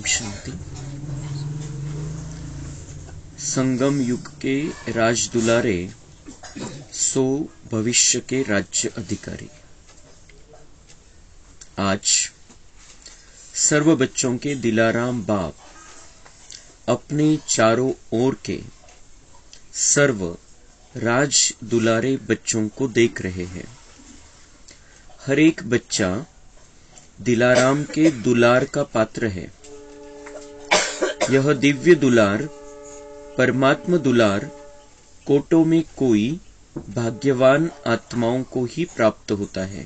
शांति। संगम युग के राज दुलारे सो भविष्य के राज्य अधिकारी। आज सर्व बच्चों के दिलाराम बाप अपने चारों ओर के सर्व राज दुलारे बच्चों को देख रहे हैं। हर एक बच्चा दिलाराम के दुलार का पात्र है। यह दिव्य दुलार, परमात्मा दुलार, कोटों में कोई भाग्यवान आत्माओं को ही प्राप्त होता है।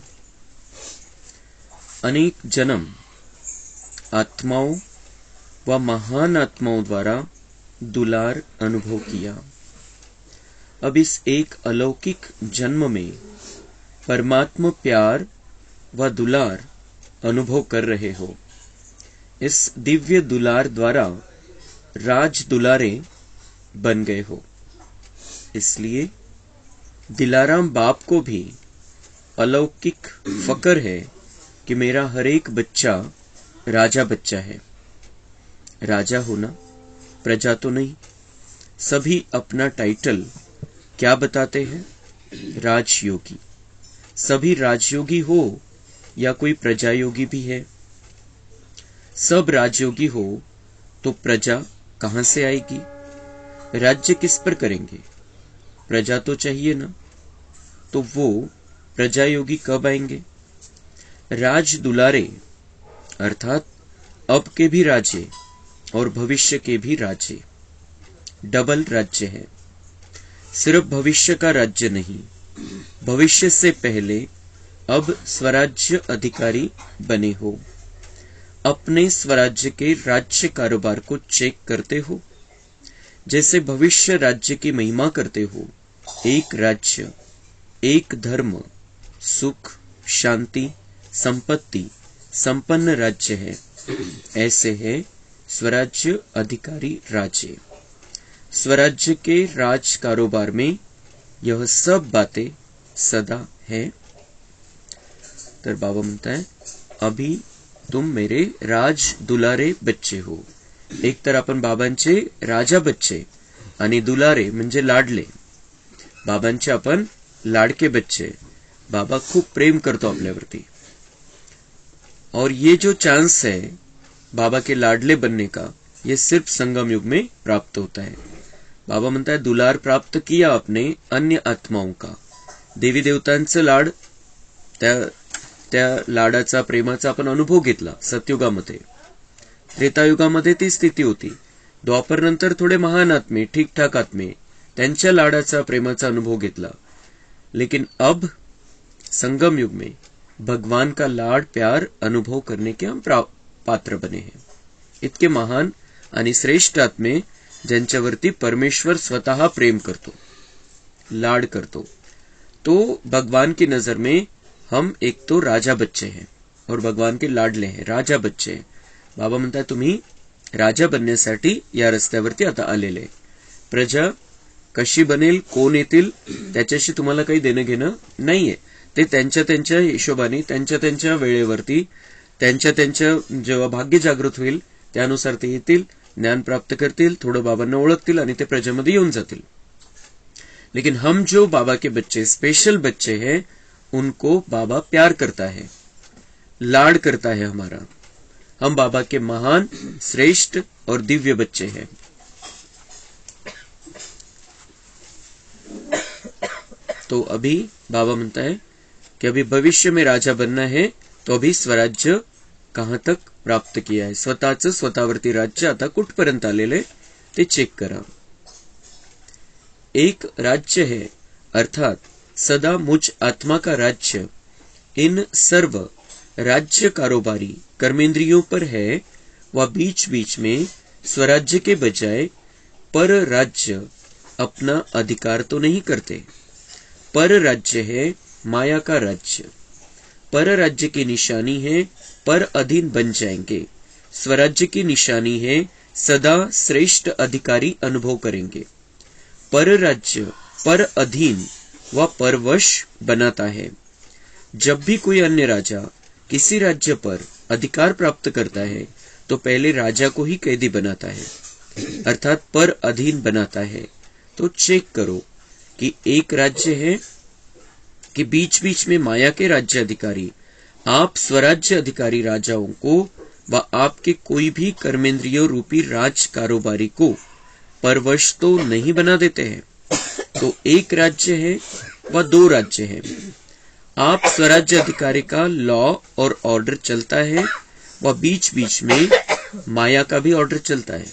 अनेक जन्म आत्माओं व महान आत्माओं द्वारा दुलार अनुभव किया। अब इस एक अलौकिक जन्म में परमात्मा प्यार व दुलार अनुभव कर रहे हो। इस दिव्य दुलार द्वारा राज दुलारे बन गए हो। इसलिए दिलाराम बाप को भी अलौकिक फकर है कि मेरा हर एक बच्चा राजा बच्चा है। राजा होना प्रजा तो नहीं। सभी अपना टाइटल क्या बताते हैं? राजयोगी। सभी राजयोगी हो या कोई प्रजा योगी भी है। सब राजयोगी हो तो प्रजा कहां से आएगी? राज्य किस पर करेंगे? प्रजा तो चाहिए ना। तो वो प्रजा योगी कब आएंगे? राज दुलारे अर्थात अब के भी राज्य और भविष्य के भी राज्य, डबल राज्य है। सिर्फ भविष्य का राज्य नहीं, भविष्य से पहले अब स्वराज्य अधिकारी बने हो। अपने स्वराज्य के राज्य कारोबार को चेक करते हो। जैसे भविष्य राज्य की महिमा करते हो। एक राज्य, एक धर्म, सुख, शांति, संपत्ति, संपन्न राज्य है। ऐसे है स्वराज्य अधिकारी राज्य। स्वराज्य के राज कारोबार में यह सब बातें सदा है। तर बाबा म्हणता है, अभी तुम मेरे राज दुलारे बच्चे हो। एक तर आपण बाबांचे राजा बच्चे आणि दुलारे म्हणजे लाडले। बाबांचे आपण लाडके बच्चे। बाबा खूप प्रेम करतो आपल्यावरती। और ये जो चांस है बाबा के लाडले बनने का, ये सिर्फ संगम युग में प्राप्त होता है। बाबा म्हणता है, दुलार प्राप्त किया आपने अन्य आत्माओं का। देवी देवतांचं लाड, त्या लाडाचा, प्रेमाचा आपण अनुभव घेतला सतयुगामध्ये। त्रेतायुगामध्ये ती स्थिती होती। द्वापर नंतर थोडे महान आत्मे, ठीक-ठाक आत्मे, त्यांच्या लाडाचा, प्रेमाचा अनुभव घेतला। लेकिन अब संगम युग में भगवान का लाड प्यार अनुभव करने के हम पात्र बने हैं। इतके महान आणि श्रेष्ठ आत्मे ज्यांच्यावरती परमेश्वर स्वतः प्रेम करतो, लाड करतो, तो भगवान की नजर में हम एक तो राजा बच्चे हैं और भगवान के लाडले हैं, राजा बच्चे हैं। बाबा म्हणतात, तुम्ही राजा बनण्यासाठी या रस्त्यावरती आता आलेले। प्रजा कशी बनेल, कोण येतील, त्याच्याशी तुम्हाला काही देणं घेणं नाहीये। ते त्यांच्या त्यांच्या हिशोबाने, त्यांच्या त्यांच्या वेळेवरती, त्यांच्या त्यांच्या जेव्हा भाग्य जागृत होईल त्यानुसार ते येतील, ज्ञान प्राप्त करतील, थोडं बाबांना ओळखतील आणि ते प्रजेमध्ये येऊन जातील। लेकिन हम जो बाबा के बच्चे, स्पेशल बच्चे हैं, उनको बाबा प्यार करता है, लाड करता है हमारा। हम बाबा के महान, श्रेष्ठ और दिव्य बच्चे हैं। तो अभी बाबा म्हणता है कि अभी भविष्य में राजा बनना है, तो अभी स्वराज्य कहां तक प्राप्त किया है, स्वतःचं स्वतःवरती राज्य आता कुठपर्यंत आलेले ते चेक करा। एक राज्य है अर्थात सदा मुझ आत्मा का राज्य इन सर्व राज्य कारोबारी कर्मेंद्रियों पर है, व बीच बीच में स्वराज्य के बजाय पर राज्य अपना अधिकार तो नहीं करते। पर राज्य है माया का राज्य। पर राज्य की निशानी है पर अधीन बन जाएंगे। स्वराज्य की निशानी है सदा श्रेष्ठ अधिकारी अनुभव करेंगे। पर राज्य पर अधीन व परवश बनाता है। जब भी कोई अन्य राजा किसी राज्य पर अधिकार प्राप्त करता है तो पहले राजा को ही कैदी बनाता है, अर्थात पर अधीन बनाता है। तो चेक करो कि एक राज्य है कि बीच बीच में माया के राज्य अधिकारी आप स्वराज्य अधिकारी राजाओं को व आपके कोई भी कर्मेंद्रियों रूपी राज कारोबारी को परवश तो नहीं बना देते हैं। तो एक राज्य है व दो राज्य हैं। आप स्वराज्य अधिकारी का लॉ और ऑर्डर चलता है व बीच बीच में माया का भी ऑर्डर चलता है।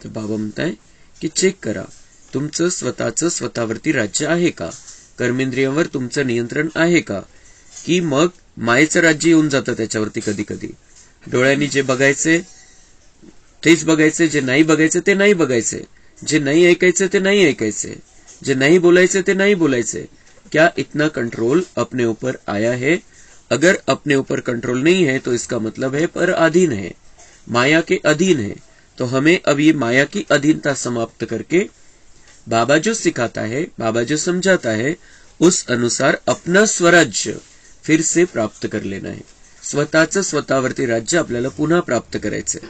तर बाबा म्हणताय की चेक करा, तुमचं स्वतःचं स्वतःवरती राज्य आहे का, कर्मेंद्रियांवर तुमचं नियंत्रण आहे का, की मग मायेचं राज्य येऊन जातं त्याच्यावरती कधी कधी। डोळ्यांनी जे बघायचे तेच बघायचे, जे नाही बघायचे ते नाही बघायचे, जे नहीं ऐकायचे ते नहीं ऐकायचे, जे नहीं बोलायचे ते नहीं बोलायचे। क्या इतना कंट्रोल अपने ऊपर आया है? अगर अपने ऊपर कंट्रोल नहीं है तो इसका मतलब है पर अधीन है, माया के अधीन है। तो हमें अब ये माया की अधीनता समाप्त करके बाबा जो सिखाता है, बाबा जो समझाता है, उस अनुसार अपना स्वराज्य फिर से प्राप्त कर लेना है। स्वतःचं स्वतःवरती राज्य आपल्याला पुन्हा प्राप्त करायचंय।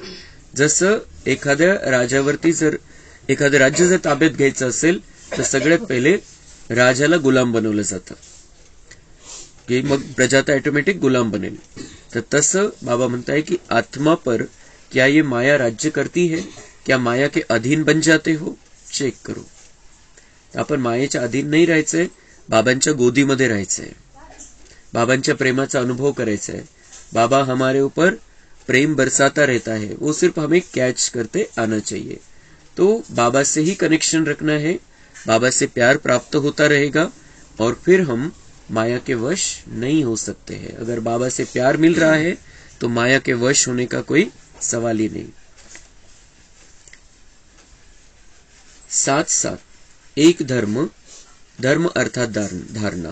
जसं एखाद्या राजावरती जर एखादं राज्य जर ताब्यात घ्यायचं असेल तर सगळ्यात पहिले राजाला गुलाम बनवलं जातं, की मग प्रजा तर ऑटोमॅटिक गुलाम बनेल। तर तसं बाबा म्हणताय की आत्मा पर क्या ये माया राज्य करती है? क्या माया के अधीन बन जाते हो? चेक करो। आपण मायेच्या अधीन नाही राहायचंय, बाबांच्या गोदीमध्ये राहायचंय, बाबांच्या प्रेमाचा अनुभव करायचा है। बाबा हमारे ऊपर प्रेम बरसाता रहता है, वो सिर्फ हमें कैच करते आना चाहिए। तो बाबा से ही कनेक्शन रखना है, बाबा से प्यार प्राप्त होता रहेगा और फिर हम माया के वश नहीं हो सकते हैं। अगर बाबा से प्यार मिल रहा है तो माया के वश होने का कोई सवाल ही नहीं। साथ साथ एक धर्म, धर्म अर्थात धारणा।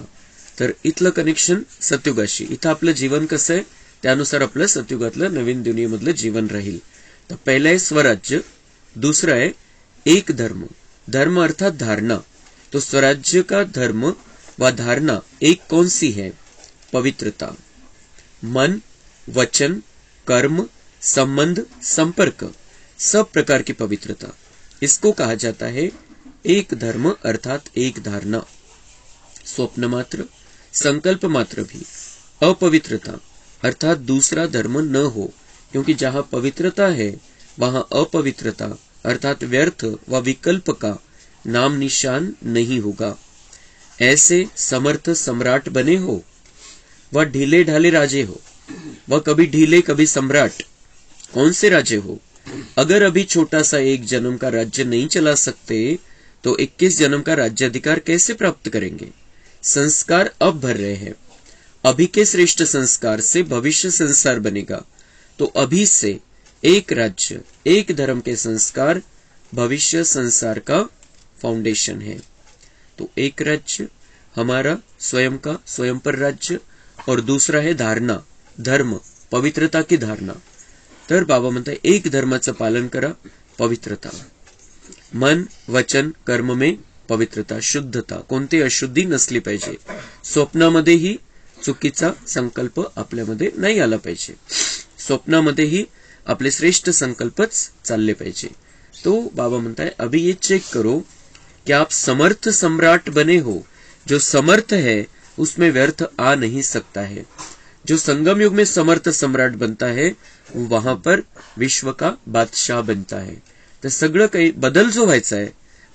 तर इथलं कनेक्शन सत्युगाशी, इथं आपलं जीवन कसं आहे त्यानुसार आपलं सत्युगातलं नवीन दुनियेमधलं जीवन राहील। तर पहिला आहे स्वराज्य, दूसरा है एक धर्म, धर्म अर्थात धारणा। तो स्वराज्य का धर्म व धारणा एक कौन सी है? पवित्रता, मन, वचन, कर्म, संबंध, संपर्क, सब प्रकार की पवित्रता, इसको कहा जाता है एक धर्म अर्थात एक धारणा। स्वप्न मात्र, संकल्प मात्र भी अपवित्रता अर्थात दूसरा धर्म न हो, क्योंकि जहां पवित्रता है वहां अपवित्रता अर्थात व्यर्थ व विकल्प का नाम निशान नहीं होगा। ऐसे समर्थ सम्राट बने हो व ढीले ढाले राजे हो, व कभी ढीले कभी सम्राट, कौन से राजे हो? अगर अभी छोटा सा एक जन्म का राज्य नहीं चला सकते तो 21 जन्म का राज्याधिकार कैसे प्राप्त करेंगे? संस्कार अब भर रहे हैं, अभी के श्रेष्ठ संस्कार से भविष्य संसार बनेगा। तो अभी से एक राज्य, एक धर्म के संस्कार भविष्य संसार का फाउंडेशन है। तो एक राज्य हमारा स्वयं का, स्वयं पर राज्य, और दूसरा है धारणा, धर्म, पवित्रता की धारणा। तर बाबा म्हणतात एक धर्माचं पालन करा, पवित्रता, मन, वचन, कर्म में पवित्रता, शुद्धता, कोणती अशुद्धी नसली पाहिजे। स्वप्नामध्येही चुकीचा संकल्प आपल्यामध्ये नाही आला पाहिजे, स्वप्नामध्येही आपले श्रेष्ठ संकल्पच चालले पाहिजे। तो बाबा म्हणताय अभी ये चेक करो कि आप समर्थ सम्राट बने हो। जो समर्थ है उसमें व्यर्थ आ नहीं सकता है। जो संगम युग में समर्थ सम्राट बनता है वो वहां पर विश्व का बादशाह बनता है। तर सगळं काही बदल जो व्हायचा आहे,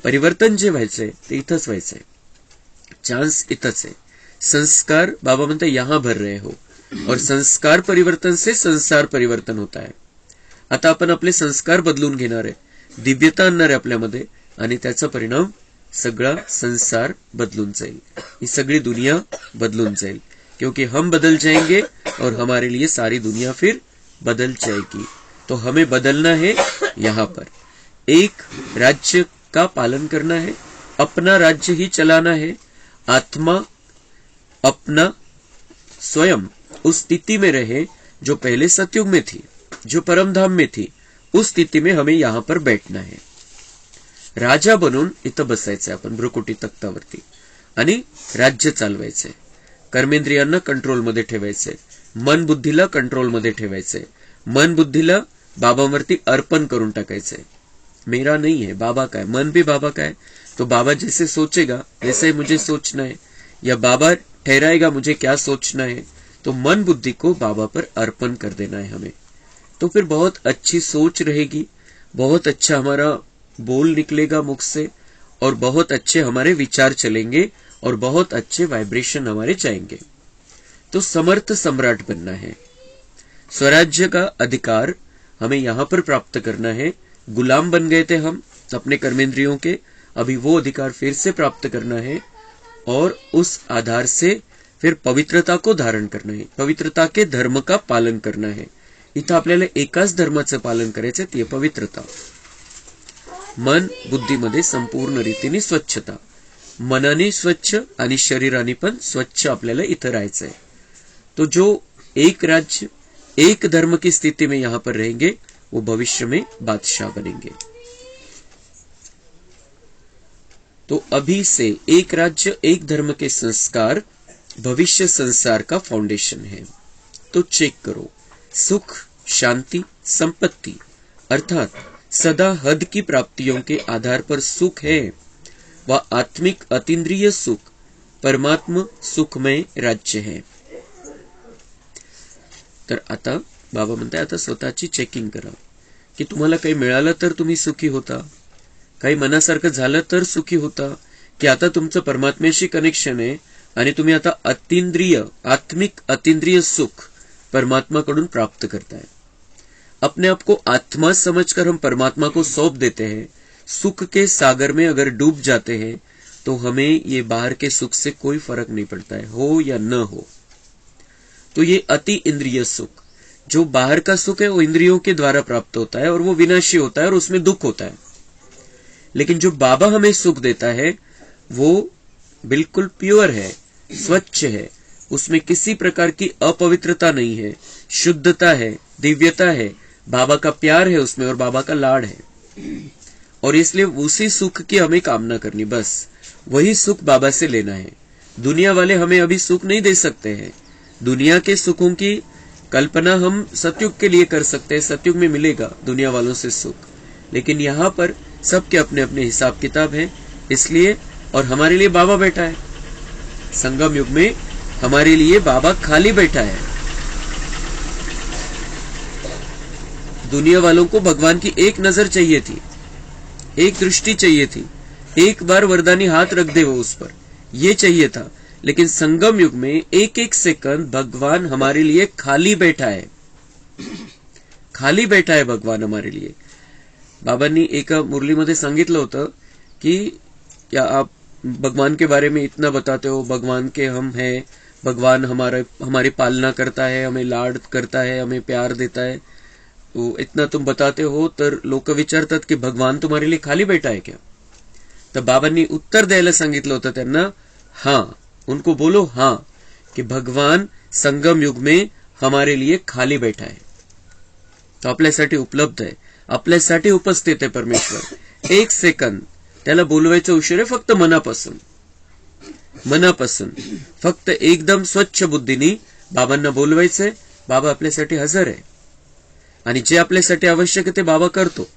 परिवर्तन जे व्हायचंय ते इथंच व्हायचंय, चान्स इथंच आहे। संस्कार बाबा म्हणते यहां भर रहे हो, और संस्कार परिवर्तन से संसार परिवर्तन होता है। आता आपण आपले संस्कार बदलून घेणार आहे, दिव्यता आणणार आहे आपल्यामध्ये, आणि त्याचा परिणाम सगळा संसार बदलून जाईल, ही सगळी दुनिया बदलून जाईल, क्योंकि हम बदल जाएंगे और हमारे लिए सारी दुनिया फिर बदल जाएगी। तो हमें बदलना है, यहाँ पर एक राज्य का पालन करना है, अपना राज्य ही चलाना है। आत्मा अपना स्वयं उस स्थिति में रहे जो पहले सतयुग में थी, जो परमधाम में थी, उस स्थिति में हमें यहाँ पर बैठना है। राजा बनून इथं बसायचंय आपण भ्रुकुटी तख्तावरती आणि राज्य चालवायचंय। कर्मेंद्रियांना कंट्रोलमध्ये ठेवायचंय, मन बुद्धीला कंट्रोलमध्ये ठेवायचंय, मन बुद्धीला बाबांवरती अर्पण करून टाकायचंय. मेरा नहीं है, बाबा का है. मन भी बाबा का है, तो बाबा जैसे सोचेगा वैसे मुझे सोचना है, या बाबा ठहराएगा मुझे क्या सोचना है, तो मन बुद्धि को बाबा पर अर्पण कर देना है हमें. तो फिर बहुत अच्छी सोच रहेगी, बहुत अच्छा हमारा बोल निकलेगा मुख से, और बहुत अच्छे हमारे विचार चलेंगे, और बहुत अच्छे वाइब्रेशन हमारे जाएंगे. तो समर्थ सम्राट बनना है. स्वराज्य का अधिकार हमें यहां पर प्राप्त करना है. गुलाम बन गए थे हम अपने कर्मेंद्रियों के, अभी वो अधिकार फिर से प्राप्त करना है, और उस आधार से फिर पवित्रता को धारण करना है. पवित्रता के धर्म का पालन करना है. इथं आपल्याला एकाच धर्माचं पालन करायचं, ते पवित्रता. मन बुद्धीमध्ये संपूर्ण रीतीने स्वच्छता, मनाने स्वच्छ आणि शरीराने पण स्वच्छ आपल्याला इथं राहायचंय. तो जो एक राज्य एक धर्म की स्थिति में यहां पर रहेंगे, वो भविष्य में बादशाह बनेंगे. तो अभी से एक राज्य एक धर्म के संस्कार भविष्य संसार का फाउंडेशन है. तो चेक करो, सुख, शांति, संपत्ति अर्थात सदा हद की प्राप्तियों के आधार पर सुख है, वह आत्मिक अतीन्द्रिय सुख परमात्मा सुखमय राज्य है. तर आता बाबा म्हणताय, आता स्वतःची चेकिंग करा की तुम्हाला काही मिळालं तर तुम्ही सुखी होता, काही मनासारखं झालं तर सुखी होता, की आता तुमचं परमात्म्याशी कनेक्शन आहे आणि तुम्ही आता अतींद्रिय आत्मिक अतींद्रिय सुख परमात्मा कडून प्राप्त करताय. अपने आप को आत्मा समझकर हम परमात्मा को सौंप देते हैं. सुख के सागर में अगर डूब जाते हैं तो हमें ये बाहर के सुख से कोई फर्क नहीं पड़ता है, हो या न हो. तो ये अति इंद्रिय सुख, जो बाहर का सुख है वो इंद्रियों के द्वारा प्राप्त होता है और वो विनाशी होता है और उसमें दुख होता है. लेकिन जो बाबा हमें सुख देता है वो बिल्कुल प्योर है, स्वच्छ है, उसमें किसी प्रकार की अपवित्रता नहीं है, शुद्धता है, दिव्यता है, बाबा का प्यार है उसमें और बाबा का लाड है. और इसलिए उसी सुख की हमें कामना करनी, बस वही सुख बाबा से लेना है. दुनिया वाले हमें अभी सुख नहीं दे सकते हैं. दुनिया के सुखों की कल्पना हम सतयुग के लिए कर सकते हैं, सतयुग में मिलेगा दुनिया वालों से सुख. लेकिन यहाँ पर सबके अपने अपने हिसाब किताब है, इसलिए और हमारे लिए बाबा बैठा है. संगम युग में हमारे लिए बाबा खाली बैठा है. दुनिया वालों को भगवान की एक नजर चाहिए थी, एक दृष्टि चाहिए थी, एक बार वरदानी हाथ रख दे वो उस पर, ये चाहिए था. लेकिन संगम युग में एक एक सेकंड भगवान हमारे लिए खाली बैठा है, खाली बैठा है भगवान हमारे लिए. बाबांनी एका मुरलीमध्ये सांगितलं होतं की क्या आप भगवान के बारे में इतना बताते हो, भगवान के हम हैं, भगवान हमारी पालना करता है, हमें लाड करता है, हमें प्यार देता है, तो इतना तुम बताते हो, तर लोक विचारतात की भगवान तुम्हारे लिए खाली बैठा है क्या. तर बाबांनी उत्तर द्यायला सांगितलं होतं त्यांना, हाँ, उनको बोलो हाँ कि भगवान संगम युग में हमारे लिए खाली बैठा है. तो आपल्यासाठी उपलब्ध आहे, आपल्यासाठी उपस्थित आहे परमेश्वर. एक सेकंद त्याला बोलवायचं उशीर आहे, फक्त मनापासून मनापासून फक्त एकदम स्वच्छ बुद्धीनी बाबांना बोलवायचंय. बाबा आपल्यासाठी हजर आहे आणि जे आपल्यासाठी आवश्यक आहे ते बाबा करतो.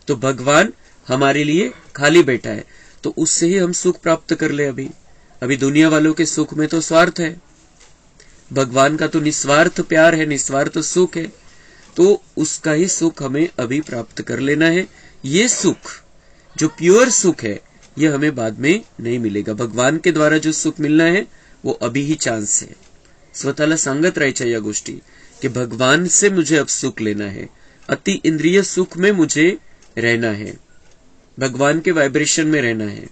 तो भगवान हमारे लिए खाली बैठा है, तो उससे ही हम सुख प्राप्त कर ले. अभी दुनिया वालों के सुख में तो स्वार्थ है, भगवान का तो निस्वार्थ प्यार है, निस्वार्थ सुख है. तो उसका ही सुख हमें अभी प्राप्त कर लेना है. ये सुख जो प्योर सुख है ये हमें बाद में नहीं मिलेगा. भगवान के द्वारा जो सुख मिलना है वो अभी ही चांस है. स्वतःला सांगत राहायच्या या गोष्टी कि भगवान से मुझे अब सुख लेना है, अति इंद्रिय सुख में मुझे रहना है, भगवान के वाइब्रेशन में रहना है.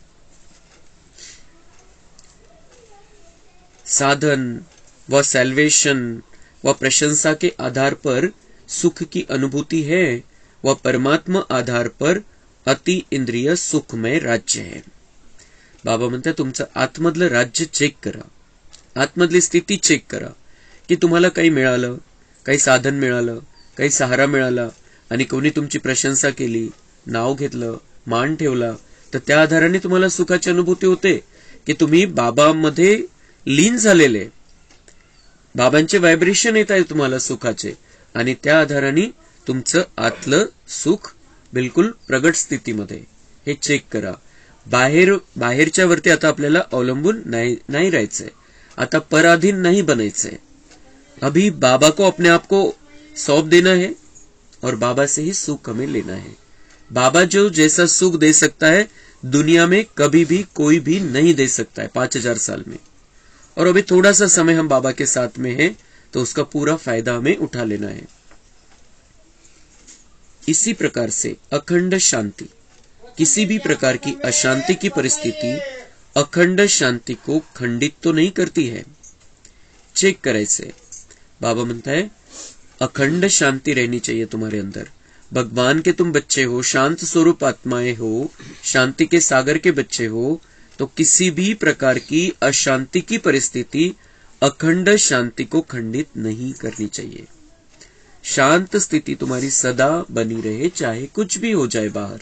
साधन व सैल्वेशन व प्रशंसा के आधार पर सुख की अनुभूति है, व परमात्मा आधार पर अति इंद्रिय सुखमय राज्य है. बाबा म्हणतात तुमचं आतमधलं राज्य चेक करा, आतमधली स्थिती चेक करा की तुम्हाला काही मिळालं, काही साधन मिळालं, काही सहारा मिळाला आणि कोणी तुमची प्रशंसा केली, नाव घेतलं, मान ठेवला, तर त्या आधाराने तुम्हाला सुखाची अनुभूती होते की तुम्ही बाबांमध्ये लीन झालेले, बाबांचे व्हायब्रेशन येत आहे तुम्हाला सुखाचे, आणि त्या आधाराने तुमचं आतलं सुख बिलकुल प्रगट स्थितीमध्ये, हे चेक करा. बाहेरच्या वरती आता आपल्याला अवलंबून नहीं राहायचंय. आता पराधीन नहीं बनायचंय. अभी बाबा को अपने आप को सौंप देना है और बाबा से ही सुख हमें लेना है. बाबा जो जैसा सुख दे सकता है दुनिया में कभी भी कोई भी नहीं दे सकता है 5000 साल में. और अभी थोड़ा सा समय हम बाबा के साथ में है तो उसका पूरा फायदा हमें उठा लेना है. इसी प्रकार से अखंड शांति, किसी भी प्रकार की अशांति की परिस्थिति अखंड शांति को खंडित तो नहीं करती है. चेक करायचे. बाबा म्हणता है अखंड शांति रहनी चाहिए तुम्हारे अंदर. भगवान के तुम बच्चे हो, शांत स्वरूप आत्माएं हो, शांति के सागर के बच्चे हो, तो किसी भी प्रकार की अशांति की परिस्थिति अखंड शांति को खंडित नहीं करनी चाहिए. शांत स्थिति तुम्हारी सदा बनी रहे, चाहे कुछ भी हो जाए बाहर,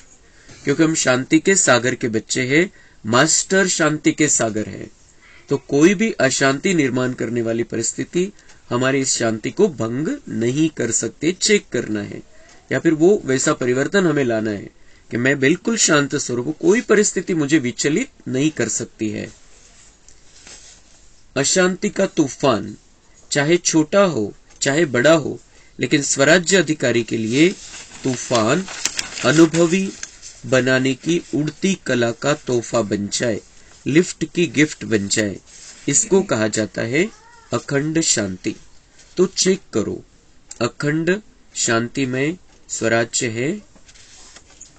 क्योंकि हम शांति के सागर के बच्चे हैं. मास्टर शांति के सागर है. तो कोई भी अशांति निर्माण करने वाली परिस्थिति हमारी इस शांति को भंग नहीं कर सकते. चेक करना है, या फिर वो वैसा परिवर्तन हमें लाना है कि मैं बिल्कुल शांत स्वरूप हूं, कोई परिस्थिति मुझे विचलित नहीं कर सकती है. अशांति का तूफान चाहे छोटा हो चाहे बड़ा हो, लेकिन स्वराज्य अधिकारी के लिए तूफान अनुभवी बनाने की उड़ती कला का तोहफा बन जाए, लिफ्ट की गिफ्ट बन जाए. इसको कहा जाता है अखंड शांति. तो चेक करो, अखंड शांति में स्वराज्य है.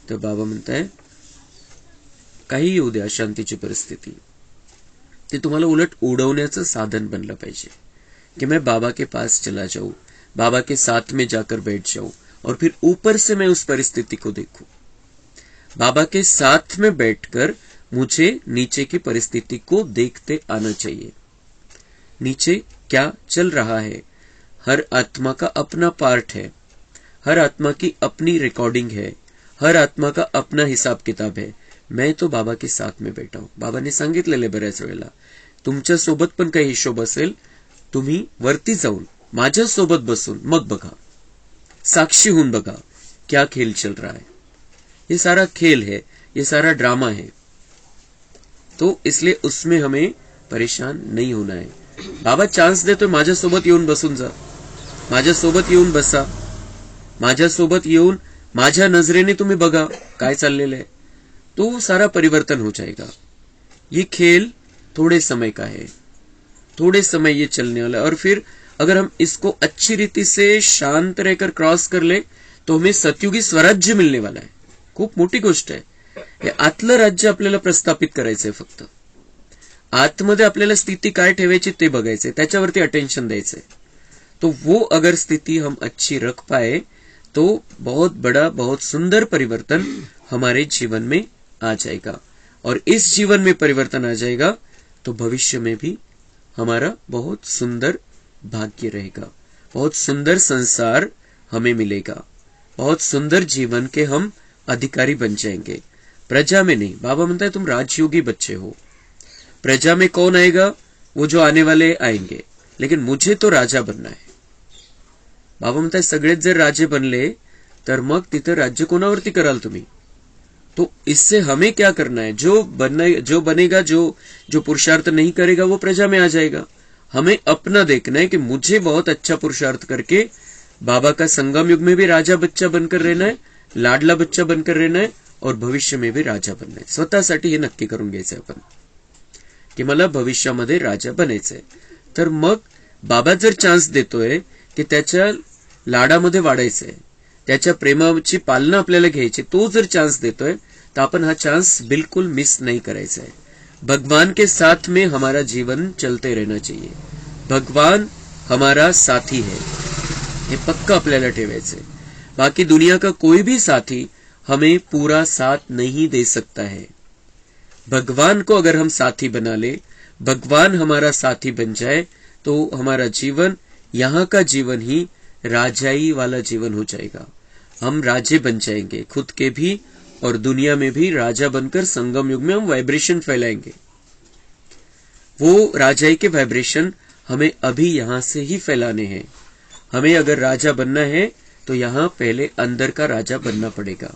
तर बाबा म्हणताय काही येऊ द्या शांतीची परिस्थिती, ते तुम्हाला उलट उडवण्याचं साधन बनलं पाहिजे कि मैं बाबा के पास चला जाऊं, बाबा के साथ में जाकर बैठ जाऊं और फिर ऊपर से मैं उस परिस्थिति को देखूं. बाबा के साथ में बैठकर मुझे नीचे की परिस्थिति को देखते आना चाहिए. नीचे क्या चल रहा है, हर आत्मा का अपना पार्ट है, हर आत्मा की अपनी रिकॉर्डिंग है, हर आत्मा का अपना हिसाब किताब है. मैं तो बाबा के साथ में बैठा हूं. बाबाने सांगितलेले बऱ्याच वेळेला, तुमच्या सोबत पण काही हिशोब असेल, तुम्ही वरती जाऊन माझ्या सोबत बसून मग बघा, साक्षी होऊन बघा क्या खेल चल रहा है. ये सारा खेल है, ये सारा ड्रामा है. तो इसलिए उसमें हमें परेशान नहीं होना है. बाबा चान्स देतोय, माझ्यासोबत येऊन बसून जा, माझ्यासोबत येऊन बसा, माझ्यासोबत येऊन माझ्या नजरेने तुम्ही बघा काय चाललेलं आहे. तो सारा परिवर्तन हो जाएगा. ये खेल थोड़े समय का है, थोड़े समय ये चलने वाला है. और फिर अगर हम इसको अच्छी रीति से शांत रहकर क्रॉस कर ले तो हमें सतयुगी स्वराज्य मिलने वाला है. खूप मोठी गोष्ट आहे. हे आतलं राज्य आपल्याला प्रस्थापित करायचंय. फक्त आतमध्ये आपल्याला स्थिती काय ठेवायची ते बघायचंय, त्याच्यावरती अटेंशन द्यायचंय. तो वो अगर स्थिति हम अच्छी रख पाए तो बहुत बड़ा, बहुत सुंदर परिवर्तन हमारे जीवन में आ जाएगा. और इस जीवन में परिवर्तन आ जाएगा तो भविष्य में भी हमारा बहुत सुंदर भाग्य रहेगा, बहुत सुंदर संसार हमें मिलेगा, बहुत सुंदर जीवन के हम अधिकारी बन जाएंगे. प्रजा में नहीं. बाबा म्हणता है तुम राजयोगी बच्चे हो. प्रजा में कौन आएगा, वो जो आने वाले आएंगे, लेकिन मुझे तो राजा बनना है. बाबा म्हणताय सगळेच जर राजे बनले तर मग तिथे राज्य कोणावरती कराल तुम्ही. तो इससे हमें क्या करना है, जो बनेगा, जो पुरुषार्थ नहीं करेगा वो प्रजा में आ जाएगा. हमें अपना देखना है कि मुझे बहुत अच्छा पुरुषार्थ करके बाबा का संगम युग में भी राजा बच्चा बनकर रहना है, लाडला बच्चा बनकर रहना है और भविष्य में भी राजा बनना है. स्वतःसाठी हे नक्की करून घ्यायचंय आपण की मला भविष्यामध्ये राजा बनायचंय. तर मग बाबा जर चान्स देतोय की त्याच्या लाडामध्ये वाढायचंय, त्याच्या प्रेमाची पालना आपल्याला घ्यायची, तो जर चान्स देतोय तर आपण हा चान्स बिल्कुल मिस नहीं करायचा है. भगवान के साथ में हमारा जीवन चलते रहना चाहिए. भगवान हमारा साथी है, ये पक्का आपल्याला ठेवायचंय. बाकी दुनिया का कोई भी साथी हमें पूरा साथ नहीं दे सकता है. भगवान को अगर हम साथी बना ले, भगवान हमारा साथी बन जाए तो हमारा जीवन, यहाँ का जीवन ही राजाई वाला जीवन हो जाएगा. हम राजे बन जाएंगे खुद के भी और दुनिया में भी. राजा बनकर संगम युग में हम वाइब्रेशन फैलाएंगे. वो राजाई के वाइब्रेशन हमें अभी यहां से ही फैलाने हैं. हमें अगर राजा बनना है तो यहाँ पहले अंदर का राजा बनना पड़ेगा,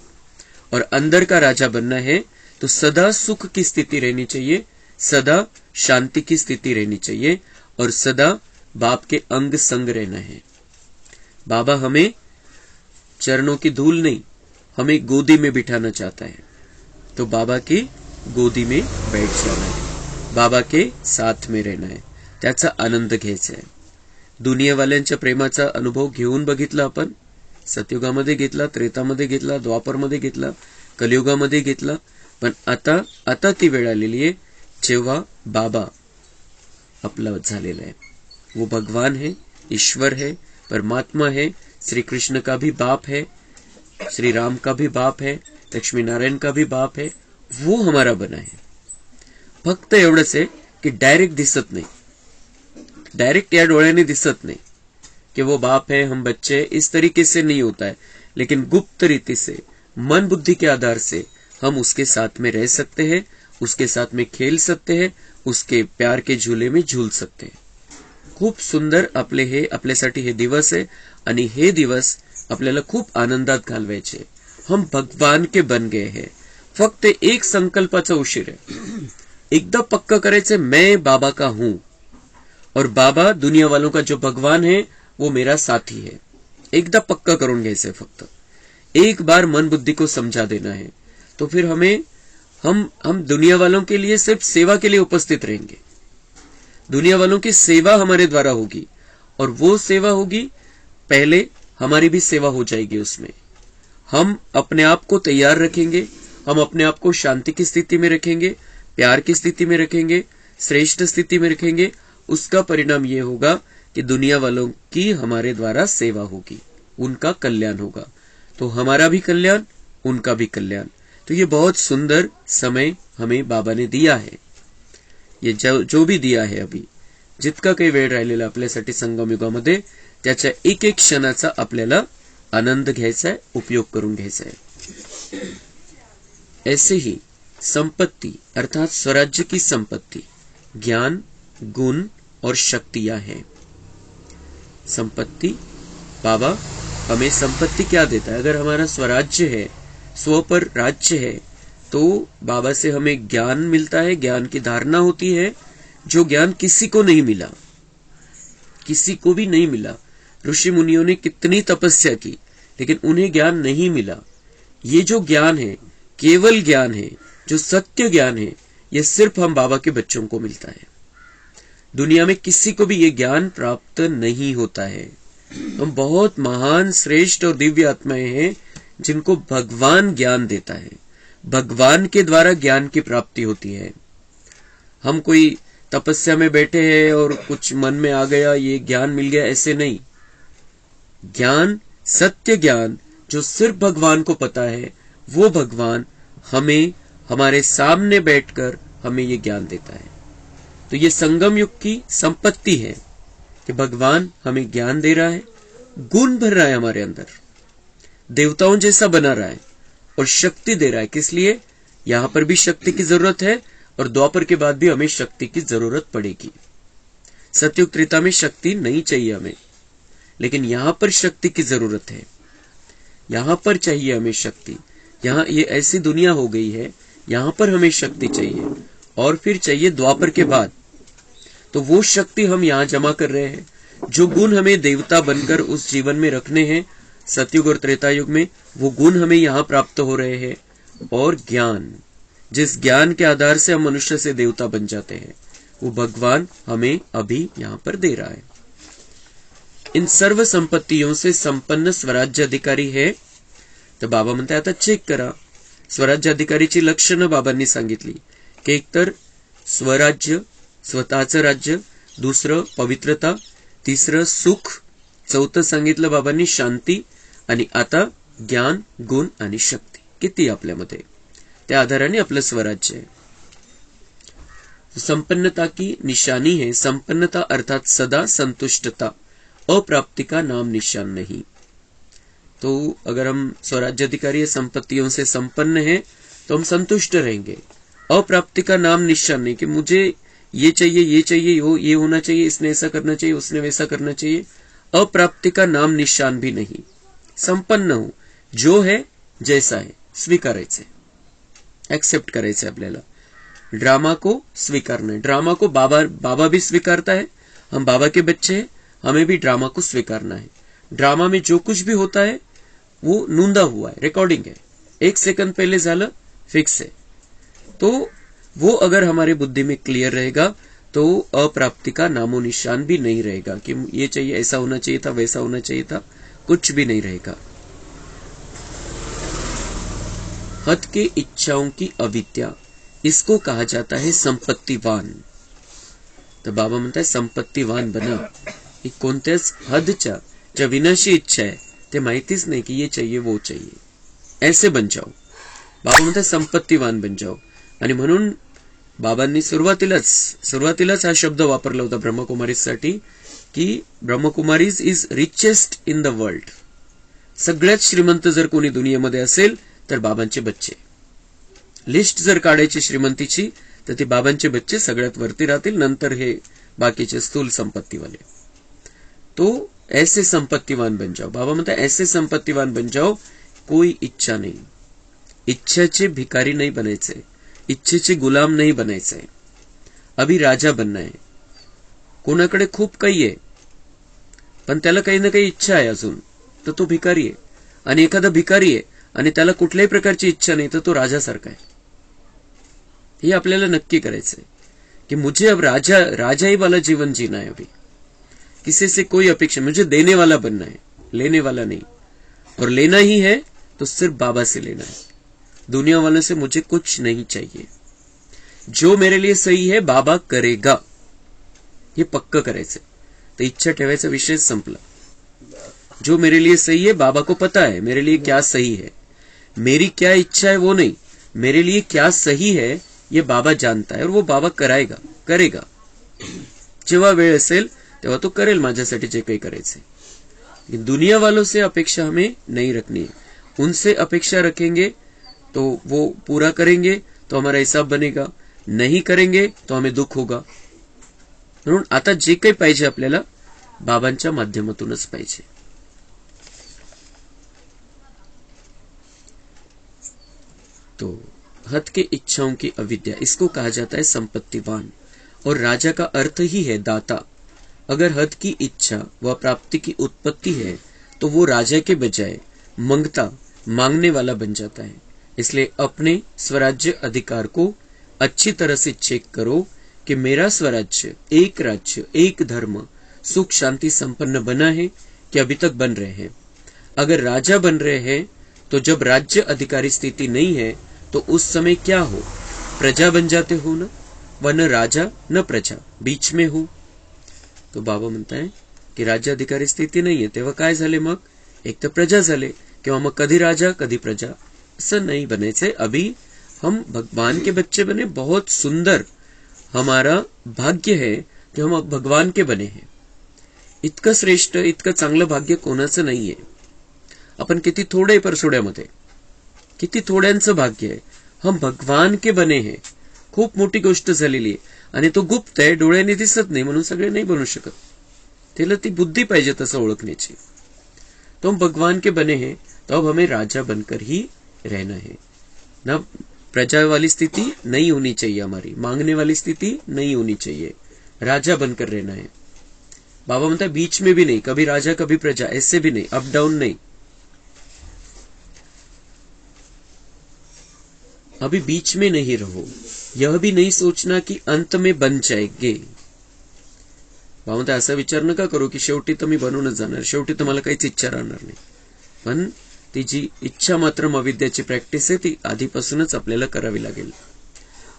और अंदर का राजा बनना है तो सदा सुख की स्थिति रहनी चाहिए, सदा शांति की स्थिति रहनी चाहिए, और सदा बाप के अंग संग रहना है। बाबा हमें चरणों की धूल नहीं, हमें गोदी में बिठाना चाहता है, तो बाबा की गोदी में बैठ जाना है, बाबा के साथ में रहना आहे, त्याचा आनंद घ्यायचा आहे। दुनियावाल्यांच्या प्रेमाचा अनुभव घेऊन बघितला आपण, सतयुगामध्ये घेतला, त्रेतामध्ये घेतला, द्वापरमध्ये घेतला, कलियुगामध्ये घेतला, पण आता ती वेळ आलेली आहे जेव्हा बाबा आपला झालेला आहे। वो भगवान है, ईश्वर है, परमात्मा है, श्री कृष्ण का भी बाप है, श्री राम का भी बाप है, लक्ष्मी नारायण का भी बाप है, वो हमारा बना है। फक्त एवढंच आहे की डायरेक्ट दिसत नाही, डायरेक्ट या डोळ्याने दिसत नहीं कि वो बाप है हम बच्चे, इस तरीके से नहीं होता है, लेकिन गुप्त रीति से मन बुद्धि के आधार से हम उसके साथ में रह सकते हैं, उसके साथ में खेल सकते हैं, उसके प्यार के झूले में झूल सकते हैं। खूप सुंदर आपल्यासाठी हे दिवस आहे, आणि हे दिवस आपल्याला खूप आनंदात घालवायचे। हम भगवान के बन गए हैं, फक्त एक संकल्पाचा उशीर आहे, एकदा पक्का करायचे मैं बाबा का हूं, और बाबा दुनिया वालों का जो भगवान है वो मेरा साथी है। एकदा पक्का करून घ्यायचंय, फक्त एक बार मन बुद्धि को समझा देना है, तो फिर हम दुनिया वालों के लिए सिर्फ सेवा के लिए उपस्थित रहेंगे। दुनिया वालों की सेवा हमारे द्वारा होगी, और वो सेवा होगी, पहले हमारी भी सेवा हो जाएगी उसमें। हम अपने आप को तैयार रखेंगे, हम अपने आप को शांति की स्थिति में रखेंगे, प्यार की स्थिति में रखेंगे, श्रेष्ठ स्थिति में रखेंगे। उसका परिणाम ये होगा कि दुनिया वालों की हमारे द्वारा सेवा होगी, उनका कल्याण होगा, तो हमारा भी कल्याण, उनका भी कल्याण। तो ये बहुत सुंदर समय हमें बाबा ने दिया है। ये जो भी दिया है, अभी जितका काही वेळ राहिलेला आपल्यासाठी संगम युगामध्ये, त्याच्या एक एक क्षणाचा आपल्याला आनंद घ्यायचा है, उपयोग करून घ्यायचा है। ऐसे ही संपत्ति अर्थात स्वराज्य की संपत्ति ज्ञान, गुण और शक्तियां हैं। संपत्ति, बाबा हमें संपत्ति क्या देता है? अगर हमारा स्वराज्य है, स्व पर राज्य है, तो बाबा से हमें ज्ञान मिलता है, ज्ञान की धारणा होती है, जो ज्ञान किसी को नहीं मिला, किसी को भी नहीं मिला। ऋषि मुनियों ने कितनी तपस्या की, लेकिन उन्हें ज्ञान नहीं मिला। ये जो ज्ञान है, केवल ज्ञान है, जो सत्य ज्ञान है, ये सिर्फ हम बाबा के बच्चों को मिलता है। दुनिया में किसी को भी ये ज्ञान प्राप्त नहीं होता है। हम बहुत महान, श्रेष्ठ और दिव्य आत्माएं हैं जिनको भगवान ज्ञान देता है, भगवान के द्वारा ज्ञान की प्राप्ति होती है। हम कोई तपस्या में बैठे हैं और कुछ मन में आ गया, ये ज्ञान मिल गया, ऐसे नहीं। ज्ञान, सत्य ज्ञान जो सिर्फ भगवान को पता है, वो भगवान हमें हमारे सामने बैठकर हमें ये ज्ञान देता है। तो ये संगम युग की संपत्ति है कि भगवान हमें ज्ञान दे रहा है, गुण भर रहा है हमारे अंदर, देवताओं जैसा बना रहा है, और शक्ति दे रहा है। किस लिए? यहां पर भी शक्ति की जरूरत है, और द्वापर के बाद भी हमें शक्ति की जरूरत पड़ेगी। सतयुग त्रेता में शक्ति नहीं चाहिए हमें, लेकिन यहां पर शक्ति की जरूरत है, यहां पर चाहिए हमें शक्ति। यहां ये ऐसी दुनिया हो गई है, यहां पर हमें शक्ति चाहिए, और फिर चाहिए द्वापर के बाद। तो वो शक्ति हम यहां जमा कर रहे हैं, जो गुण हमें देवता बनकर उस जीवन में रखने हैं सतयुग और त्रेता युग में, वो गुण हमें यहां प्राप्त हो रहे हैं। और ज्ञान, जिस ज्ञान के आधार से हम मनुष्य से देवता बन जाते हैं, वो भगवान हमें अभी यहां पर दे रहा है। इन सर्व संपत्तियों से संपन्न स्वराज्य अधिकारी है। तर बाबा म्हणते आता चेक करा, स्वराज्य अधिकारीची लक्षणं बाबांनी सांगितली की एकतर स्वराज्य, स्वतःचं राज्य, दुसरं पवित्रता, तिसरं सुख, चौथं सांगितलं बाबांनी शांती, आणि आता ज्ञान, गुण आणि शक्ती किती आपल्यामध्ये, त्या आधाराने आपलं स्वराज्य आहे। संपन्नता की निशानी है, संपन्नता अर्थात सदा संतुष्टता, अप्राप्ति का नाम निशान नहीं। तो अगर हम स्वराज्य अधिकारी संपत्तियों से संपन्न हैं तो हम संतुष्ट रहेंगे। अप्राप्ति का नाम निशान नहीं कि मुझे ये चाहिए, ये चाहिए, ये होना चाहिए, इसने ऐसा करना चाहिए, उसने वैसा करना चाहिए। अप्राप्ति का नाम निशान भी नहीं। संपन्न हो, जो है जैसा है स्वीकारायचे, एक्सेप्ट करायचे आपल्याला. ड्रामा को स्वीकारना है. ड्रामा को बाबा भी स्वीकारता है. हम बाबा के बच्चे हैं, हमें भी ड्रामा को स्वीकारना है. ड्रामा में जो कुछ भी होता है वो नोंदा हुआ है, रिकॉर्डिंग है. 1 सेकंड पहले झालं, फिक्स है. तो वो अगर हमारे बुद्धि में क्लियर रहेगा तो अप्राप्ति का नामो निशान भी नहीं रहेगा कि ये चाहिए, ऐसा होना चाहिए था, वैसा होना चाहिए था, कुछ भी नहीं रहेगा. हद के इच्छाओं की अविद्या, इसको कहा जाता है संपत्तीवान. तर बाबा म्हणतात संपत्तीवान बना. ही कोणत्याच हदच्या ज्या विनाशी इच्छा आहे ते माहितीच नाही की ये चाहिए वो चाहिए, ऐसे बन जाओ. बाबा म्हणतात संपत्तीवान बन जाओ. आणि म्हणून बाबांनी सुरुवातीलाच हा शब्द वापरला होता ब्रह्मकुमारीसाठी की Brahmakumaris is richest in the world. सगळ्यात श्रीमंत जर कोणी दुनियेमध्ये असेल तर बाबांचे बच्चे. लिस्ट जर काढायची श्रीमंतीची तर ते बाबांचे बच्चे सगळ्यात वरती राहतील, नंतर हे बाकीचे स्थूल संपत्तीवाले. तो ऐसे संपत्तीवान बन जाओ. बाबा म्हणतात ऐसे संपत्तीवान बन जाओ, कोई इच्छा नाही. इच्छाचे भिकारी नाही बनायचे, इच्छेचे गुलाम नाही बनायचे. अभी राजा बनना है. कोणाकडे खूप काही आहे पण त्याला काही ना काही इच्छा आहे अजून, तर तो भिकारी आहे. आणि एखादा भिकारी आहे आणि त्याला कुठल्याही प्रकारची इच्छा नाही तर तो राजासारखा आहे. हे आपल्याला नक्की करायचंय कि मुझे अब राजाई वाला जीवन जीना है. अभी किसी से कोई अपेक्षा, मुझे देने वाला बनना है, लेने वाला नहीं. और लेना ही है तो सिर्फ बाबा से लेना है. दुनिया वालों से मुझे कुछ नहीं चाहिए. जो मेरे लिए सही है बाबा करेगा, हे पक्क करायचं. तर इच्छा ठेवायचा विषय संपला. जो मेरे लिए सही है बाबा को पता है मेरे लिए क्या सही है. मेरी क्या इच्छा है वो नहीं, मेरे लिए क्या सही है ये बाबा जानता है और वो बाबा करेगा. जेव्हा वेळ असेल तेव्हा तो करेल माझ्यासाठी जे काही करायचंय. दुनिया वालों से अपेक्षा हमें नहीं रखनी है. उनसे अपेक्षा रखेंगे तो वो पूरा करेंगे तो हमारा हिसाब बनेगा, नहीं करेंगे तो हमें दुख होगा. म्हणून आता जे काही पाहिजे आपल्याला बाबांच्या माध्यमातूनच पाहिजे. तो हद के इच्छाओं की अविद्या, इसको कहा जाता है संपत्तिवान. और राजा का अर्थ ही है दाता. अगर हद की इच्छा व प्राप्ति की उत्पत्ति है तो वो राजा के बजाय मांगने वाला बन जाता है. इसलिए अपने स्वराज्य अधिकार को अच्छी तरह से चेक करो कि मेरा स्वराज्य, एक राज्य, एक धर्म, सुख शांति संपन्न बना है कि अभी तक बन रहे हैं. अगर राजा बन रहे हैं तो जब राज्य अधिकारी स्थिति नहीं है तो उस समय क्या हो, प्रजा बन जाते हो ना, वन राजा न प्रजा, बीच में हो. तो बाबा म्हणता है की राज्य अधिकारी स्थिती नाहीये तेव्हा काय झाले, मग एक तर प्रजा झाले किंवा मग कधी राजा कधी प्रजा. असं नहीं बनायचे. अभी हम भगवान के बच्चे बने, बहुत सुंदर हमारा भाग्य है कि हम भगवान के बने हैं. इतकं श्रेष्ठ, इतकं चांगलं भाग्य कोणाचं नाहीये. आपण किती थोडे परसोड्यामध्ये, किती थोड्यांचं भाग्य आहे. हम भगवान के बने हैं. खूप मोठी गोष्ट झालेली आहे आणि तो गुप्त आहे, डोळ्याने दिसत नाही म्हणून सगळे नाही बनू शकत. त्याला ती बुद्धी पाहिजे तसं ओळखण्याची. तो हम भगवान के बने हैं तो अब हमें राजा बनकर ही रहना है ना. प्रजा वाली स्थिति नहीं होनी चाहिए, हमारी मांगने वाली स्थिति नहीं होनी चाहिए, राजा बनकर रहना है. बाबा म्हणता बीच में भी नहीं, कभी राजा कभी प्रजा, ऐसे भी नहीं, अप डाउन नहीं. अभी बीच में नहीं रहो. यह भी नहीं सोचना कि अंत में बन जाएंगे. बाबा म्हणता असा विचार नका करू की शेवटी तर मी बनूनच जाणार, शेवटी तर मला काहीच इच्छा राहणार नाही. पण ती जी इच्छा मात्र अविद्याची प्रॅक्टिस आहे ती आधीपासूनच आपल्याला करावी लागेल.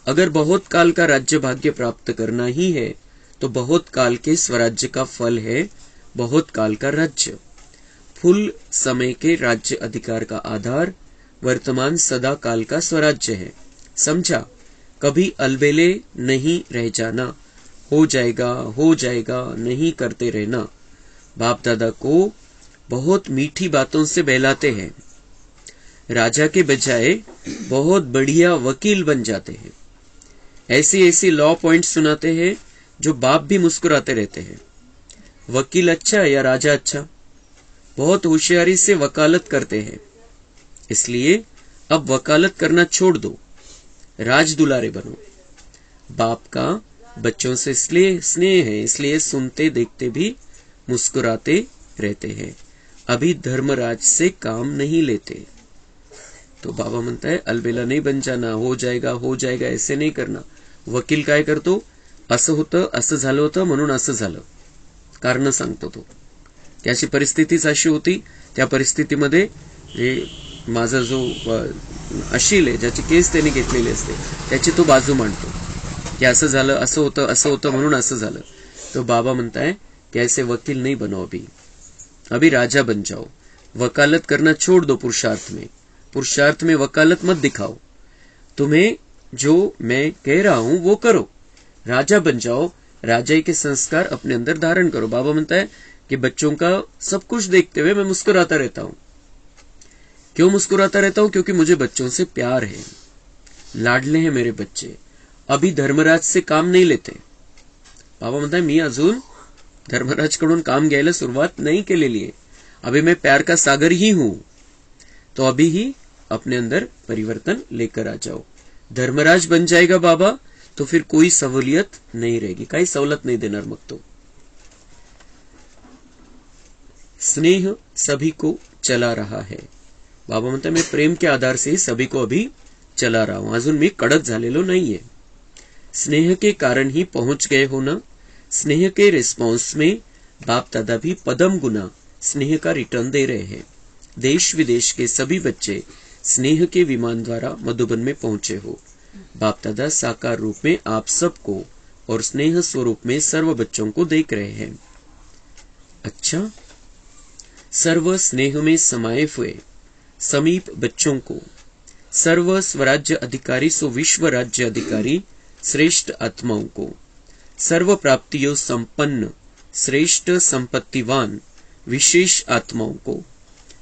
अगर बहुत काल का राज्य भाग्य प्राप्त करना ही है तो बहुत काल के स्वराज्य का फल है बहुत काल का राज्य. फुल समय के राज्य अधिकार का आधार वर्तमान सदा काल का स्वराज्य है. समझा, कभी अलबेले नहीं रह जाना. हो जाएगा नहीं करते रहना. बाप दादा को बहुत मीठी बातों से बहलाते हैं, राजा के बजाय बहुत बढ़िया वकील बन जाते हैं. ऐसी लॉ पॉइंट सुनाते हैं जो बाप भी मुस्कुराते रहते हैं. वकील अच्छा या राजा अच्छा, बहुत होशियारी से वकालत करते हैं, इसलिए अब वकालत करना छोड़ दो, राज दुलारे बनो। बाप का बच्चों से इसलिए स्नेह है, इसलिए सुनते देखते भी मुस्कुराते रहते हैं, अभी धर्मराज से काम नहीं लेते। तो बाबा म्हणता है अलबेला नहीं बन जाना, हो जाएगा ऐसे नहीं करना। वकील काय करतो, असं होतं, असं झालं होतं म्हणून असं झालं, कारण सांगतो तो, त्याची परिस्थितीच अशी होती, त्या परिस्थितीमध्ये माझा जो अशील आहे, ज्याची केस त्याने घेतलेली असते, त्याची तो बाजू मांडतो की असं झालं, असं होतं म्हणून असं झालं। तो बाबा म्हणताय कि ऐसे वकील नहीं बनो, अभी राजा बन जाओ, वकालत करना छोड़ दो, पुरुषार्थ में वकालत मत दिखाओ, तुम्हें जो मैं कह रहा हूं वो करो, राजा बन जाओ, राजाई के संस्कार अपने अंदर धारण करो। बाबा म्हणता है कि बच्चों का सब कुछ देखते हुए मैं मुस्कुराता रहता हूं। क्यों मुस्कुराता रहता हूं? क्योंकि मुझे बच्चों से प्यार है, लाडले हैं मेरे बच्चे, अभी धर्मराज से काम नहीं लेते। बाबा म्हणताय मी अजून धर्मराजकडून काम घ्यायला सुरुवात नहीं केलेली आहे, अभी मैं प्यार का सागर ही हूं, तो अभी ही अपने अंदर परिवर्तन लेकर आ जाओ। धर्मराज बन जाएगा बाबा तो फिर कोई सहूलियत नहीं रहेगी, काही सवलत नहीं देणार मग तो। स्नेह सभी को चला रहा है, बाबा म्हणतात मैं प्रेम के आधार से सभी को अभी चला रहा हूं, अजून मी कडक झालेलो नाहीये। स्नेह के कारण ही पहुंच गए हो ना, स्नेह के रिस्पॉन्स में बाप दादा भी पदम गुना स्नेह का रिटर्न दे रहे हैं। देश विदेश के सभी बच्चे स्नेह के विमान द्वारा मधुबन में पहुंचे हो। बाप दादा साकार रूप में आप सबको और स्नेह स्वरूप में सर्व बच्चों को देख रहे हैं। अच्छा, सर्व स्नेह में समाये हुए समीप बच्चों को सर्व स्वराज्य अधिकारी सो विश्व राज्य अधिकारी श्रेष्ठ आत्माओं को, सर्व प्राप्तियों संपन्न श्रेष्ठ संपत्तिवान विशेष आत्माओं को,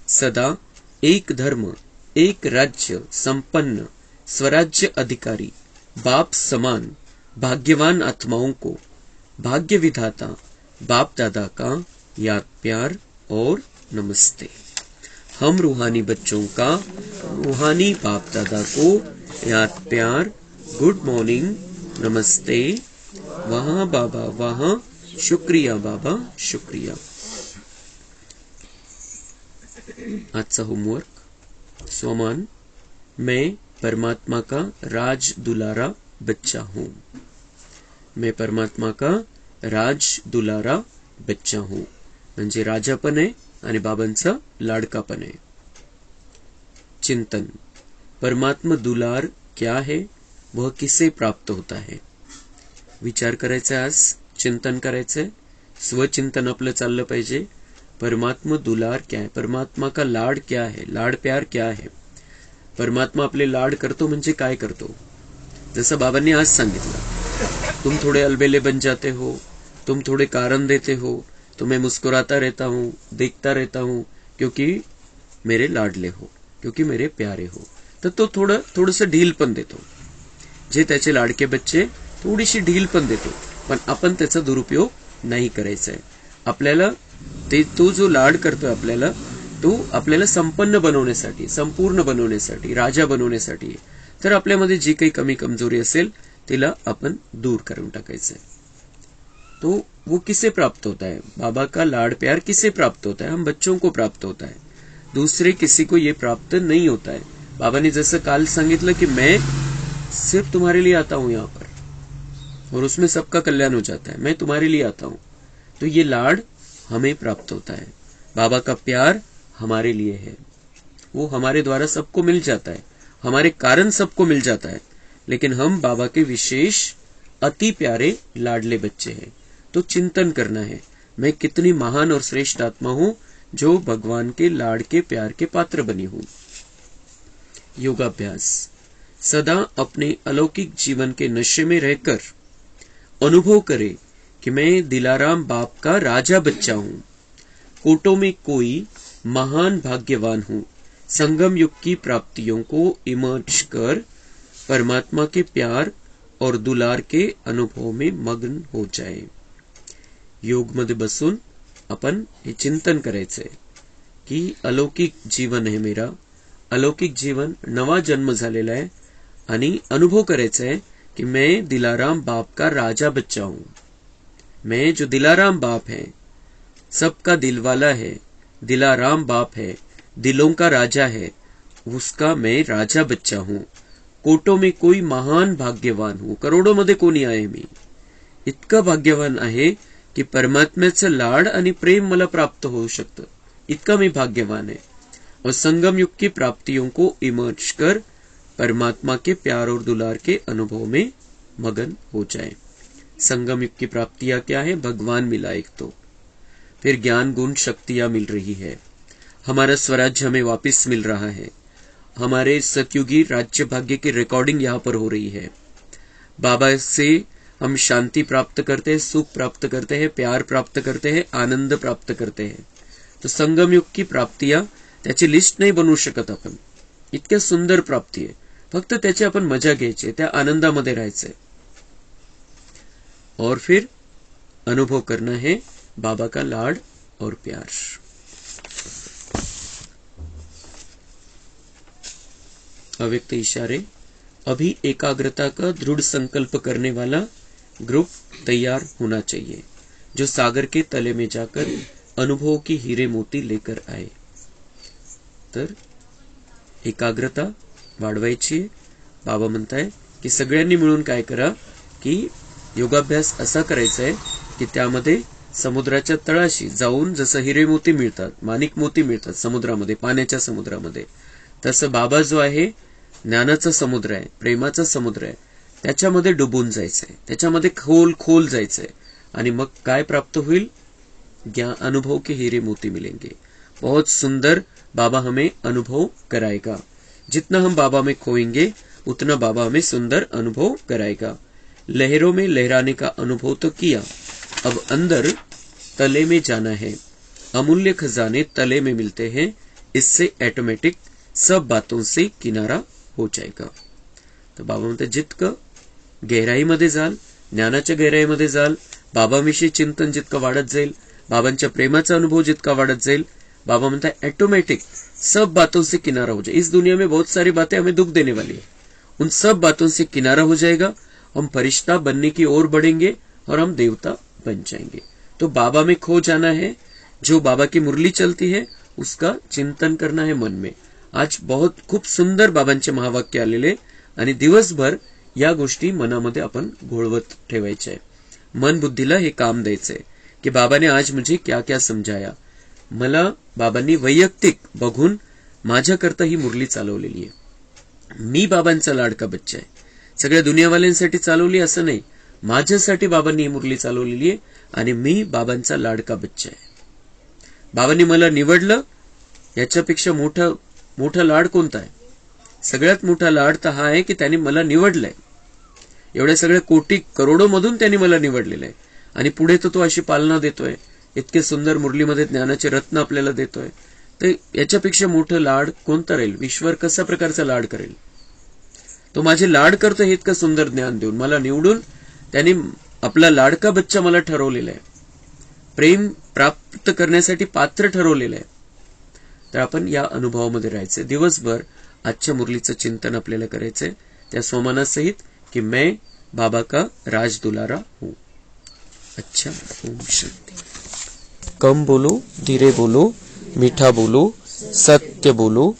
सदा एक धर्म एक राज्य संपन्न स्वराज्य अधिकारी बाप समान भाग्यवान आत्माओं को भाग्य विधाता बाप दादा का याद प्यार और नमस्ते। हम रूहानी बच्चों का रूहानी बाप दादा को याद प्यार, गुड मॉर्निंग, नमस्ते, वहां बाबा वहां, शुक्रिया बाबा शुक्रिया। आजचा होमवर्क स्वमान, मैं परमात्मा का राज दुलारा बच्चा हूं, मैं परमात्मा का राज दुलारा बच्चा हूं, म्हणजे राजा पण आहे आणि बाबांचा लाडका पण आहे। चिंतन, परमात्मा दुलार क्या है, वह किसे प्राप्त होता है, विचार करायचा, आज चिंतन करायचंय, स्वचिंतन आपलं चाललं पाहिजे। परमात्मा दुलार क्या है, परमात्मा का लाड क्या है, लाड प्यार क्या है, परमात्मा आपले लाड करतो म्हणजे काय करतो। जसं बाबांनी आज सांगितलं, तुम थोड़े अलबेले बन जाते हो, तुम थोड़े कारण देते हो, तो मैं मुस्कुराता रहता हूं, देखता रहता हूं, क्योंकि मेरे लाडले हो, क्योंकि मेरे प्यारे हो। तर तो थोडंसं ढील पण देतो, जे त्याचे लाडके बच्चे थोडीशी ढील पण देतो, पण आपण त्याचा दुरुपयोग नाही करायचा आहे। आपल्याला तो जो लाड करतोय आपल्याला, तो आपल्याला संपन्न बनवण्यासाठी, संपूर्ण बनवण्यासाठी, राजा बनवण्यासाठी, तर आपल्यामध्ये जी काही कमी कमजोरी असेल तिला आपण दूर करून टाकायचं आहे। तो वो किसे प्राप्त होता है, बाबा का लाड प्यार किसे प्राप्त होता है, हम बच्चों को प्राप्त होता है, दूसरे किसी को ये प्राप्त नहीं होता है। बाबा ने जैसे काल सांगितलं कि मैं सिर्फ तुम्हारे लिए आता हूं यहाँ पर और उसमें सबका कल्याण हो जाता है, मैं तुम्हारे लिए आता हूं, तो ये लाड हमें प्राप्त होता है। बाबा का प्यार हमारे लिए है, वो हमारे द्वारा सबको मिल जाता है, हमारे कारण सबको मिल जाता है, लेकिन हम बाबा के विशेष अति प्यारे लाडले बच्चे हैं। तो चिंतन करना है, मैं कितनी महान और श्रेष्ठ आत्मा हूं जो भगवान के लाड के प्यार के पात्र बनी हूं। योगाभ्यास, सदा अपने अलौकिक जीवन के नशे में रहकर अनुभव करे कि मैं दिलाराम बाप का राजा बच्चा हूं, कोटों में कोई महान भाग्यवान हूं, संगम युग की प्राप्तियों को इमर्ज कर परमात्मा के प्यार और दुलार के अनुभव में मग्न हो जाए। योग मध्ये बसून आपण हे चिंतन करायचंय की अलौकिक जीवन आहे मेरा, अलौकिक जीवन, नवा जन्म झालेला आहे आणि अनुभव करायचा है कि मैं दिलाराम बाप का राजा बच्चा हूं। मैं जो दिलाराम बाप है, सबका दिलवाला है, दिलाराम बाप है, दिलों का राजा है, उसका मैं राजा बच्चा हूं। कोटों में कोई महान भाग्यवान हूं, करोडो मध्ये कोणी आहे मी, इतका भाग्यवान आहे की परमात्म्याचं लाड आणि प्रेम मला प्राप्त होऊ शकतं, इतका मी भाग्यवान है। और संगम युग की प्राप्तियों को इमर्ज कर परमात्मा के प्यार और दुलार के अनुभव में मगन हो जाए। संगम युग की प्राप्तियां क्या है? भगवान मिला एक तो, फिर ज्ञान गुण शक्तियां मिल रही है, हमारा स्वराज्य हमें वापस मिल रहा है, हमारे सतयुगी राज्य भाग्य की रिकॉर्डिंग यहाँ पर हो रही है, बाबा से हम शांति प्राप्त करते हैं, सुख प्राप्त करते हैं, प्यार प्राप्त करते हैं, आनंद प्राप्त करते हैं। तो संगम युग की प्राप्तियां त्याची लिस्ट नाही बनवू शकत आपण, इतक्या सुंदर प्राप्ती आहे, फक्त त्याची आपण मजा घ्यायची, त्या आनंदामध्ये राहायचंय और फिर अनुभव करना है बाबा का लाड और प्यार। अव्यक्त इशारे। अभी एकाग्रता का दृढ़ संकल्प करने वाला ग्रुप तैयार होना चाहिए, जो सागर के तले में जाकर अनुभव की हीरे मोती लेकर आए। तर एकाग्रता वाढवायची। बाबा म्हणताय की सगळ्यांनी मिळून काय करा की योगाभ्यास असा करायचा आहे की त्यामध्ये समुद्राच्या तळाशी जाऊन जसं हिरे मोती मिळतात, माणिक मोती मिळतात समुद्रामध्ये, पाण्याच्या समुद्रामध्ये, तसं बाबा जो आहे ज्ञानाचा समुद्र आहे, प्रेमाचा समुद्र आहे, त्याच्यामध्ये डुबून जायचंय, त्याच्यामध्ये खोल खोल जायचंय आणि मग काय प्राप्त होईल? ज्ञान, अनुभव के हीरे मोती मिलेंगे। बहुत सुंदर बाबा हमें अनुभव कराएगा। जितना हम बाबा में खोएंगे उतना बाबा हमें सुंदर अनुभव कराएगा। लहरों में लहराने का अनुभव तो किया, अब अंदर तले में जाना है। अमूल्य खजाने तले में मिलते हैं, इससे ऑटोमेटिक सब बातों से किनारा हो जाएगा। तर बाबा म्हणते जितकं गहराईमध्ये जाल, ज्ञानाच्या गहराईमध्ये जाल, बाबाविषयी चिंतन जितकं वाढत जाईल, बाबांच्या प्रेमाचा अनुभव जितका वाढत जाईल, बाबा म्हणता है ऑटोमेटिक सब बातों से किनारा हो जाए। इस दुनिया में बहुत सारी बातें हमें दुख देने वाली है, उन सब बातों से किनारा हो जाएगा, हम फरिश्ता बनने की ओर बढ़ेंगे और हम देवता बन जाएंगे। तो बाबा में खो जाना है, जो बाबा की मुरली चलती है उसका चिंतन करना है मन में। आज बहुत खूप सुंदर बाबांचे महावाक्य आलेले आणि दिवसभर या गोष्टी मनामध्ये आपण घोळवत ठेवायच्या आहे। मन बुद्धीला हे काम द्यायचंय की बाबाने आज मुझे क्या क्या समजाया, मला बाबांनी वैयक्तिक बघून माझ्याकरता ही मुरली चालवलेली आहे। मी बाबांचा लाडका बच्चा आहे, सगळ्या दुनियावाल्यांसाठी चालवली असं नाही, माझ्यासाठी बाबांनी ही मुरली चालवलेली आहे आणि मी बाबांचा लाडका बच्चा आहे। बाबांनी मला निवडलं, याच्यापेक्षा मोठा लाड कोणता आहे? सगळ्यात मोठा लाड तर हा आहे की त्यांनी मला निवडलंय, एवढ्या सगळ्या कोटी करोडो मधून त्यांनी मला निवडलेलं आहे आणि पुढे तो अशी पालना देतोय, इतके सुंदर मुरलीमध्ये ज्ञानाचे रत्न आपल्याला देतोय, तर याच्यापेक्षा मोठं लाड कोणतं राहील? ईश्वर कशा प्रकारचा लाड करेल? तो माझे लाड करतो हे इतकं सुंदर ज्ञान देऊन, मला निवडून त्यांनी आपला लाडका बच्चा मला ठरवलेला आहे, प्रेम प्राप्त करण्यासाठी पात्र ठरवलेलं आहे। तर आपण या अनुभवामध्ये राहायचंय, दिवसभर आजच्या मुरलीचं चिंतन आपल्याला करायचंय त्या सोमानासहित कि मैं बाबा का राज दुलारा हूं। अच्छा, ओम शांति। कम बोलो, धीरे बोलो, मीठा बोलो, सत्य बोलो,